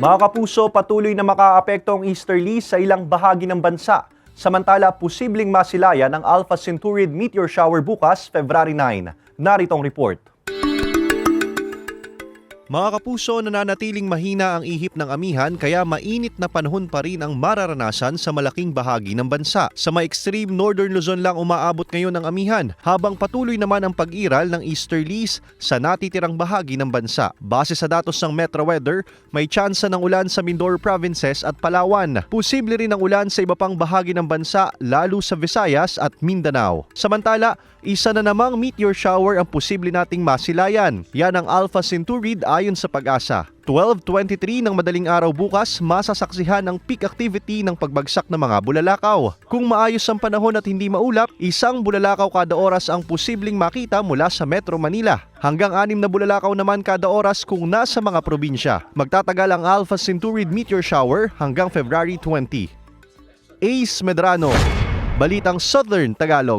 Mga kapuso, patuloy na makaaapekto ang easterlies sa ilang bahagi ng bansa. Samantala, posibleng masilayan ang Alpha Centauri meteor shower bukas, February 9. Narito ang report. Mga kapuso, nananatiling mahina ang ihip ng amihan kaya mainit na panahon pa rin ang mararanasan sa malaking bahagi ng bansa. Sa may extreme northern Luzon lang umaabot ngayon ang amihan, habang patuloy naman ang pag-iral ng easterlies sa natitirang bahagi ng bansa. Base sa datos ng Metro Weather, may tsansa ng ulan sa Mindoro Provinces at Palawan. Posible rin ang ulan sa iba pang bahagi ng bansa, lalo sa Visayas at Mindanao. Samantala, isa na namang meteor shower ang posible nating masilayan. Yan ang Alpha Centauri ayon sa Pag-asa. 12:23 ng madaling araw bukas, masasaksihan ang peak activity ng pagbagsak ng mga bulalakaw. Kung maayos ang panahon at hindi maulap, isang bulalakaw kada oras ang posibleng makita mula sa Metro Manila. Hanggang 6 na bulalakaw naman kada oras kung nasa mga probinsya. Magtatagal ang Alpha Centauri meteor shower hanggang February 20. Ace Medrano, Balitang Southern Tagalog.